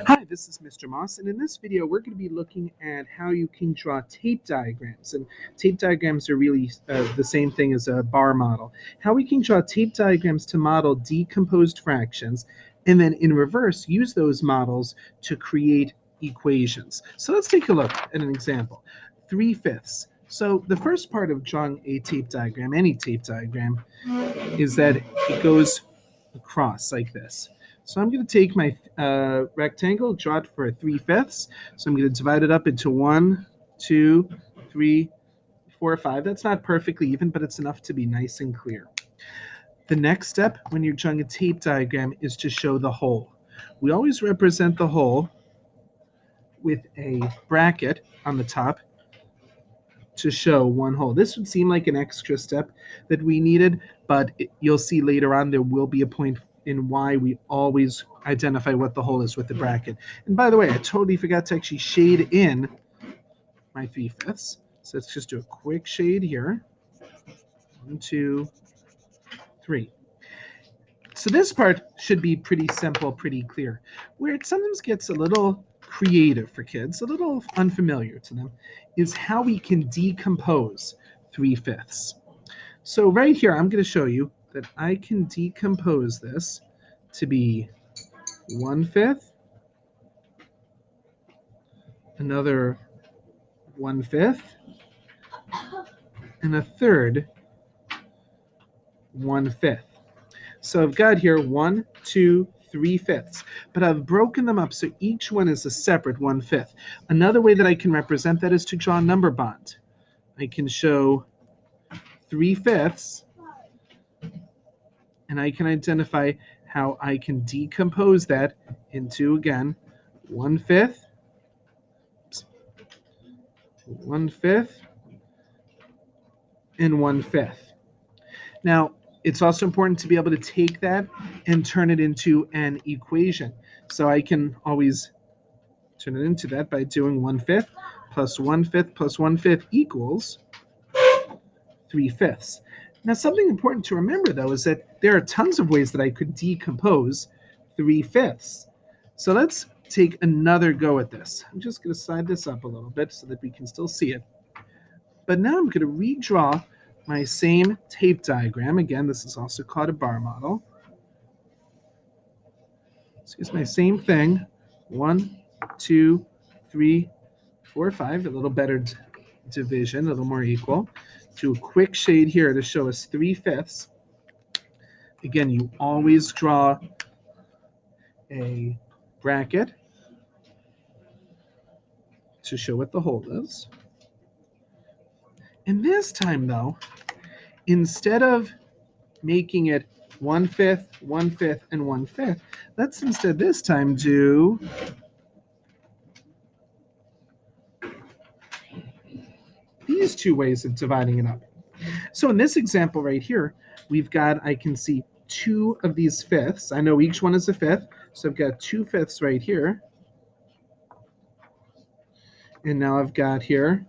Hi, this is Mr. Moss, and in this video we're going to be looking at how you can draw tape diagrams. And tape diagrams are really the same thing as a bar model. How we can draw tape diagrams to model decomposed fractions, and then in reverse use those models to create equations. So let's take a look at an example. 3/5. So the first part of drawing a tape diagram, any tape diagram, is that it goes across like this. So I'm going to take my rectangle, draw it for 3/5. So I'm going to divide it up into 1, 2, 3, 4, 5. That's not perfectly even, but it's enough to be nice and clear. The next step when you're drawing a tape diagram is to show the hole. We always represent the hole with a bracket on the top to show one hole. This would seem like an extra step that we needed, but you'll see later on there will be a point in why we always identify what the hole is with the bracket. And by the way, I totally forgot to actually shade in my 3/5. So let's just do a quick shade here. 1, 2, 3. So this part should be pretty simple, pretty clear. Where it sometimes gets a little creative for kids, a little unfamiliar to them, is how we can decompose 3/5. So right here, I'm going to show you that I can decompose this to be 1/5, another 1/5, and a third 1/5. So I've got here 1, 2, 3/5, but I've broken them up so each one is a separate 1/5. Another way that I can represent that is to draw a number bond. I can show 3/5, and I can identify how I can decompose that into, again, 1/5, 1/5, and 1/5. Now, it's also important to be able to take that and turn it into an equation. So I can always turn it into that by doing 1/5 plus 1/5 plus 1/5 equals 3/5. Now, something important to remember, though, is that there are tons of ways that I could decompose 3/5. So let's take another go at this. I'm just going to slide this up a little bit so that we can still see it. But now I'm going to redraw my same tape diagram. Again, this is also called a bar model. So it's my same thing. 1, 2, 3, 4, 5. A little better division, a little more equal. Do a quick shade here to show us 3/5. Again, you always draw a bracket to show what the hole is. And this time, though, instead of making it 1/5, 1/5, and 1/5, let's instead this time do these two ways of dividing it up. So in this example right here, we've got, I can see 2 of these fifths. I know each one is a fifth, so I've got 2/5 right here. And now I've got here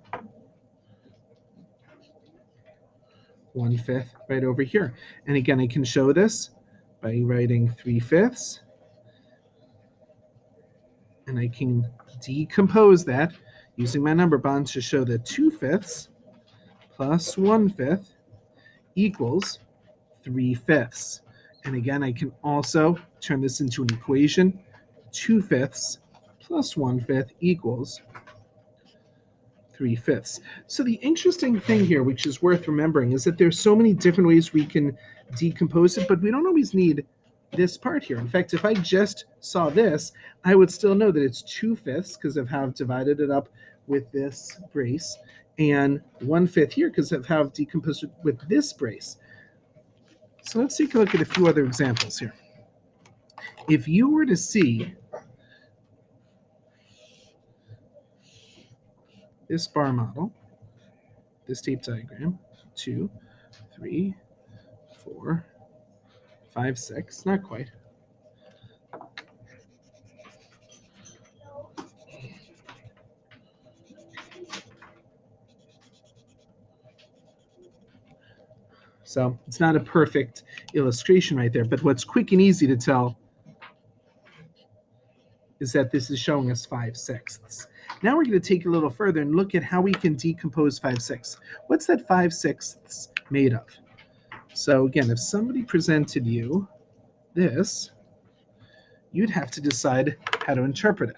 1/5 right over here. And again, I can show this by writing 3/5. And I can decompose that using my number bond to show that 2/5 plus 1/5 equals 3/5. And again, I can also turn this into an equation. 2/5 plus 1/5 equals 3/5. So the interesting thing here, which is worth remembering, is that there's so many different ways we can decompose it, but we don't always need this part here. In fact, if I just saw this, I would still know that it's 2/5 because of how I've divided it up with this brace, and 1/5 here because of how I've decomposed it with this brace. So let's take a look at a few other examples here. If you were to see this bar model, this tape diagram, 2, 3, 4, 5, 6, not quite. So it's not a perfect illustration right there, but what's quick and easy to tell is that this is showing us 5/6. Now we're going to take it a little further and look at how we can decompose 5/6. What's that 5/6 made of? So again, if somebody presented you this, you'd have to decide how to interpret it.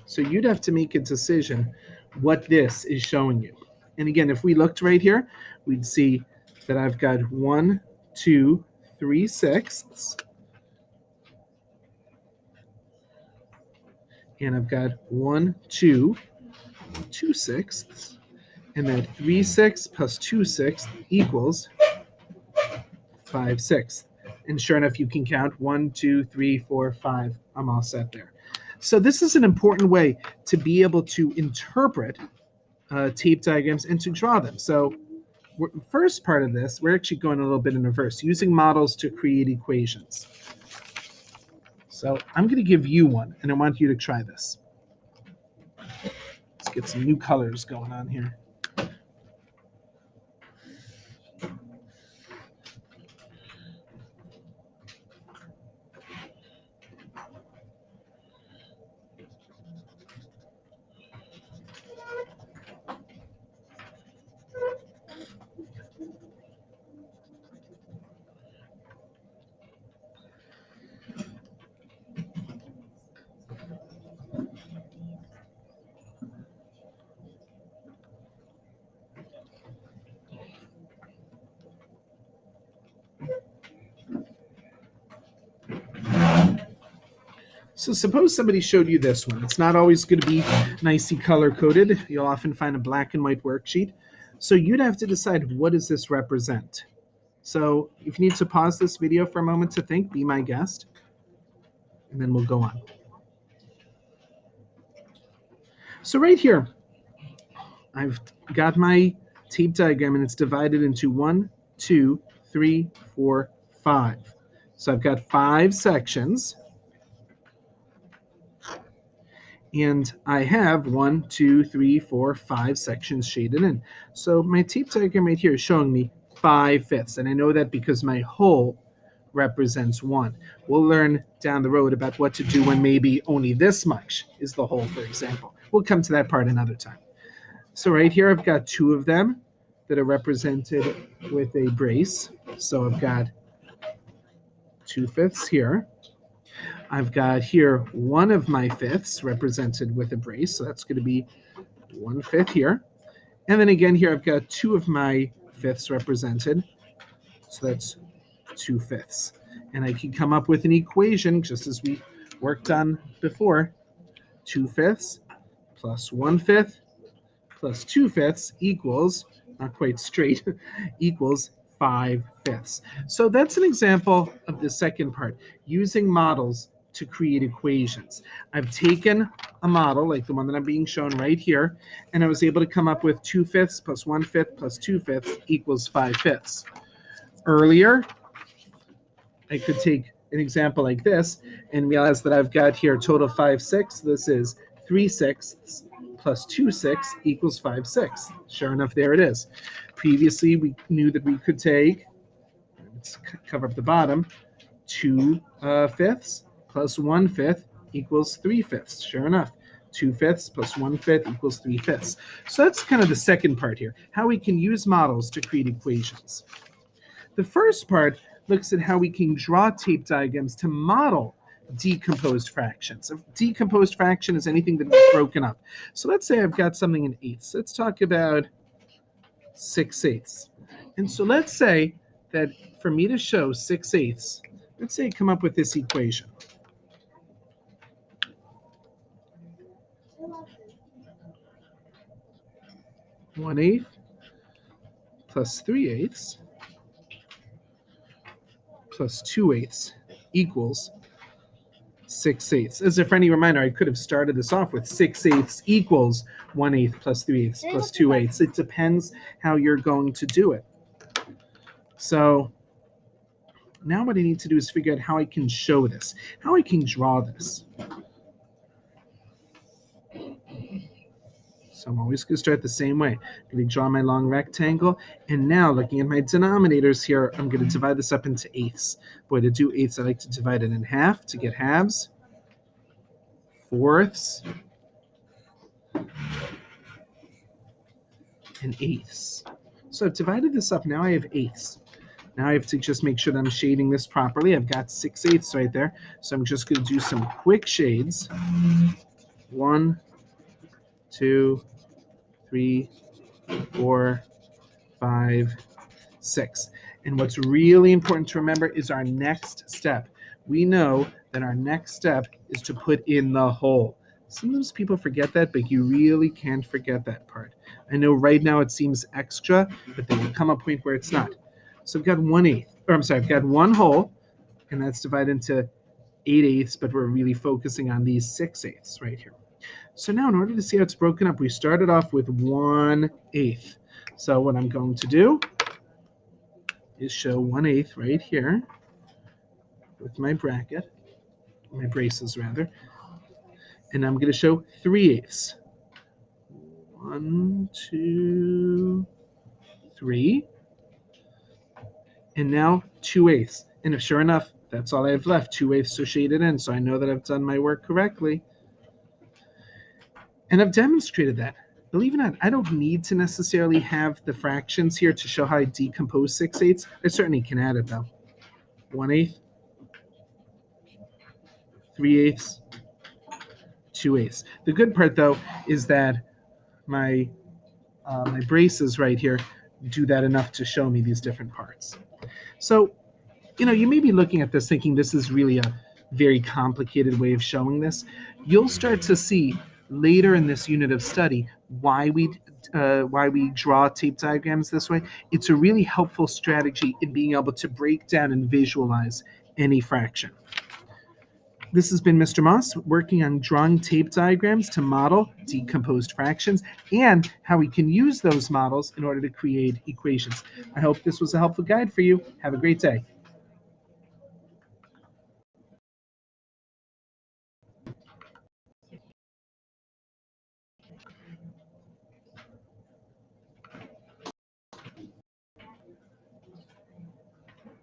So you'd have to make a decision what this is showing you. And again, if we looked right here, we'd see that I've got 1, 2, 3/6, and I've got 1, 2, 2/6, and then 3/6 plus 2/6 equals 5/6. And sure enough, you can count 1, 2, 3, 4, 5. I'm all set there. So this is an important way to be able to interpret tape diagrams and to draw them. So first part of this, we're actually going a little bit in reverse, using models to create equations. So I'm going to give you one, and I want you to try this. Let's get some new colors going on here. So suppose somebody showed you this one. It's not always going to be nicely color-coded. You'll often find a black and white worksheet. So you'd have to decide, what does this represent? So if you need to pause this video for a moment to think, be my guest, and then we'll go on. So right here, I've got my tape diagram, and it's divided into 1, 2, 3, 4, 5. So I've got 5 sections. And I have 1, 2, 3, 4, 5 sections shaded in. So my tape diagram right here is showing me 5/5. And I know that because my whole represents 1. We'll learn down the road about what to do when maybe only this much is the whole, for example. We'll come to that part another time. So right here, I've got 2 of them that are represented with a brace. So I've got 2/5 here. I've got here one of my fifths represented with a brace, so that's going to be 1/5 here. And then again here I've got 2 of my fifths represented, so that's 2/5. And I can come up with an equation just as we worked on before. 2/5 plus 1/5 plus 2/5 equals, not quite straight, equals 5/5. So that's an example of the second part, using models to create equations. I've taken a model like the one that I'm being shown right here, and I was able to come up with 2/5 plus 1/5 plus 2/5 equals 5/5. Earlier, I could take an example like this and realize that I've got here a total 5/6. This is 3/6 plus 2/6 equals 5/6. Sure enough, there it is. Previously, we knew that we could take, let's cover up the bottom, 2/5 plus 1/5 equals 3/5. Sure enough, 2/5 plus 1/5 equals 3/5. So that's kind of the second part here, how we can use models to create equations. The first part looks at how we can draw tape diagrams to model decomposed fractions. A decomposed fraction is anything that is broken up. So let's say I've got something in eighths. Let's talk about 6/8. And so let's say that for me to show 6/8, let's say I come up with this equation. One eighth plus 3/8 plus 2/8 equals 6/8. As a friendly reminder, I could have started this off with 6/8 equals 1/8 plus 3/8 plus 2/8. It depends how you're going to do it. So now what I need to do is figure out how I can show this, how I can draw this. So I'm always going to start the same way. I'm going to draw my long rectangle, and now looking at my denominators here, I'm going to divide this up into eighths. Boy, to do eighths, I like to divide it in half to get halves, fourths, and eighths. So I've divided this up. Now I have eighths. Now I have to just make sure that I'm shading this properly. I've got 6/8 right there. So I'm just going to do some quick shades. 1, 2, 3, 4, 5, 6. And what's really important to remember is our next step. We know that our next step is to put in the hole. Sometimes people forget that, but you really can't forget that part. I know right now it seems extra, but there will come a point where it's not. So I've got 1/8, or I'm sorry, I've got one hole, and that's divided into 8/8, but we're really focusing on these 6/8 right here. So now in order to see how it's broken up, we started off with 1/8. So what I'm going to do is show 1/8 right here with my bracket, my braces rather, and I'm going to show 3/8. 1, 2, 3, and now 2/8. And if sure enough, that's all I have left, 2/8 to shade it in, so I know that I've done my work correctly. And I've demonstrated that. Believe it or not, I don't need to necessarily have the fractions here to show how I decompose 6/8. I certainly can add it though. 1/8, 3/8, 2/8. The good part though is that my my braces right here do that enough to show me these different parts. So, you may be looking at this thinking this is really a very complicated way of showing this. You'll start to see later in this unit of study why we draw tape diagrams this way. It's a really helpful strategy in being able to break down and visualize any fraction. This has been Mr. Moss working on drawing tape diagrams to model decomposed fractions and how we can use those models in order to create equations. I hope this was a helpful guide for you. Have a great day.